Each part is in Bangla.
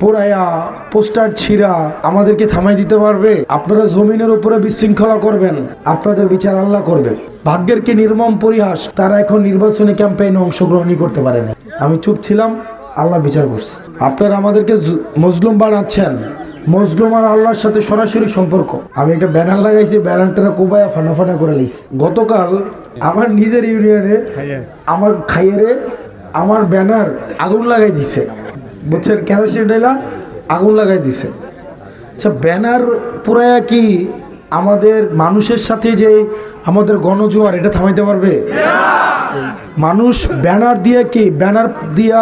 পোড়ায়া পোস্টার ছিঁড়া আমাদেরকে থামাই দিতে পারবে? আপনারা জমিনের উপরে বিশৃঙ্খলা করবেন, আপনাদের বিচার আল্লাহ করবে। ভাগ্যের কি নির্মম পরিহাস, তারা এখন নির্বাচনী ক্যাম্পেইনে অংশগ্রহণই করতে পারে না। আমি চুপ ছিলাম, আল্লাহ বিচার করছে। আপনারা আমাদেরকে মজলুম বানাচ্ছেন। মজলুম আর আল্লাহর সাথে সরাসরি সম্পর্ক। আমি একটা ব্যানার লাগাইছি, ব্যানারটা কোবায়া ফানা ফানা করে লাইছি। গতকাল আমার নিজের ইউনিয়নে আমার খাইয়েরে আমার ব্যানার আগুন লাগাই দিছে, বুঝছেন? কেরোসিন ঢেলা আগুন লাগাই দিছে। আচ্ছা, ব্যানার পুরায়া কি আমাদের মানুষের সাথে যে আমাদের গণজোয়ার এটা থামাইতে পারবে? মানুষ ব্যানার দিয়ে কি ব্যানার দিয়া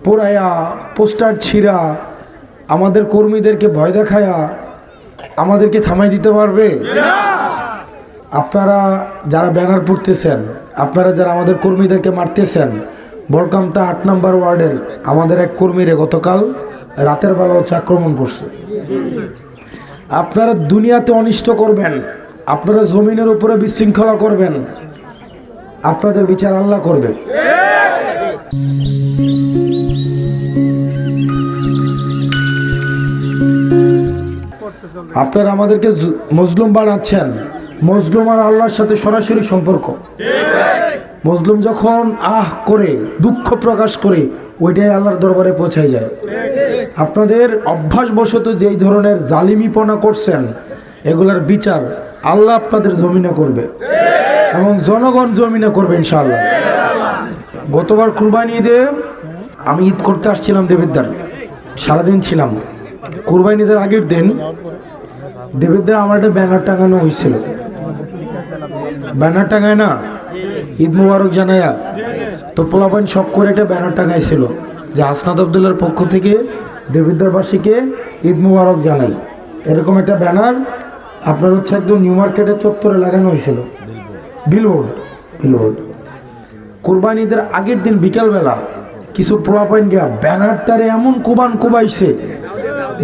পুরায়া পোস্টার ছিঁড়া আমাদের কর্মীদেরকে ভয় দেখায়া আমাদেরকে থামাই দিতে পারবে? আপনারা যারা ব্যানার পড়তেছেন, আপনারা যারা আমাদের কর্মীদেরকে মারতেছেন, বলকামতা ৮ নম্বর ওয়ার্ডের আমাদের এক কর্মীরে গতকাল রাতের বেলা হচ্ছে আক্রমণ করছে। আপনারা দুনিয়াতে অনিষ্ট করবেন, আপনারা জমিনের উপরে বিশৃঙ্খলা করবেন, আপনাদের বিচার আল্লাহ করবে। আপনারা আমাদেরকে মজলুম বানাচ্ছেন। মজলুম আর আল্লাহর সাথে সরাসরি সম্পর্ক। মজলুম যখন আহ করে দুঃখ প্রকাশ করে ওইটাই আল্লাহর দরবারে পৌঁছায় যায়। আপনাদের অভ্যাসবশত যেই ধরনের জালিমিপনা করছেন, এগুলার বিচার আল্লাহ আপনাদের জমিনে করবে এবং জনগণ জমিনে করবে ইনশাআল্লাহ। গতবার কুরবানি ঈদে আমি ঈদ করতে আসছিলাম দেবিদ্দার, সারাদিন ছিলাম। কুরবানি ঈদের আগের দিন দেবিদ্দার আমার একটা ব্যানার টাঙানো হয়েছিল। ব্যানার টাঙায় না, ঈদ মুবারক জানায়া, তো পোলাপাইন শখ করে একটা ব্যানার টাঙাইছিল যে হাসনাত আবদুল্লার পক্ষ থেকে দেবিদ্দারবাসীকে ঈদ মুবারক জানাই। এরকম একটা ব্যানার আপনার হচ্ছে একদম নিউ মার্কেটের চত্বরে লাগানো হয়েছিল, বিলবোর্ড। কোরবানি ঈদের আগের দিন বিকালবেলা কিছু পোলাপাইন গিয়া ব্যানারটারে এমন কোবাইছে,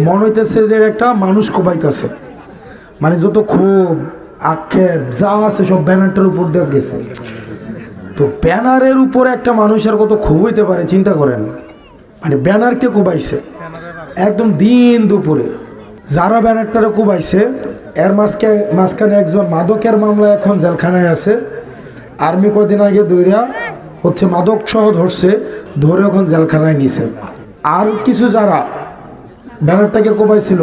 মনে হইতেছে যে একটা মানুষ কোবাইতেছে। মানে যত ক্ষোভ আক্ষেপ যা আছে সব ব্যানারটার উপর দিয়ে গেছে। তো ব্যানারের উপরে একটা মানুষের কত ক্ষোভ হইতে পারে চিন্তা করেন। মানে ব্যানারকে কোবাইছে একদম দিন দুপুরে। যারা ব্যানারটারে কোবাইছে এর মাঝখানে একজন মাদকের মামলা এখন জেলখানায় আছে। আর্মি কদিন আগে দৌড়া হচ্ছে মাদক সহ ধরছে, ধরে এখন জেলখানায় নিছে। আর কিছু যারা ব্যানারটাকে কোবাইছিল,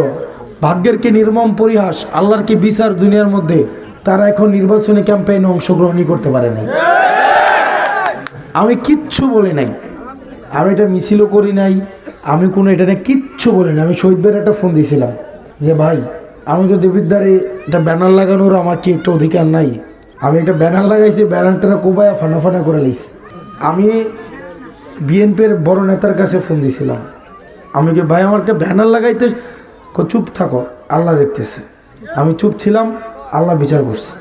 ভাগ্যের কি নির্মম পরিহাস, আল্লাহর কি বিচার দুনিয়ার মধ্যে, তারা এখন নির্বাচনী ক্যাম্পেইনে অংশগ্রহণই করতে পারে নাই। আমি কিচ্ছু বলি নাই, আমি এটা মিছিলও করি নাই, আমি কোনো এটা নিয়ে কিচ্ছু বলি না। আমি শহীদ ভাইয়ের একটা ফোন দিয়েছিলাম যে ভাই, আমি তো দেবিদ্দারে একটা ব্যানার লাগানোর আমার কি একটা অধিকার নাই? আমি একটা ব্যানার লাগাইছি, ব্যানারটা কোবায়া ফানা ফানা করে লাইছি। আমি বিএনপির বড় নেতার কাছে ফোন দিয়েছিলাম, আমি কি ভাই আমার একটা ব্যানার লাগাইতে, চুপ থাকো আল্লাহ দেখতেছে। আমি চুপ ছিলাম, আল্লাহ বিচার করছে।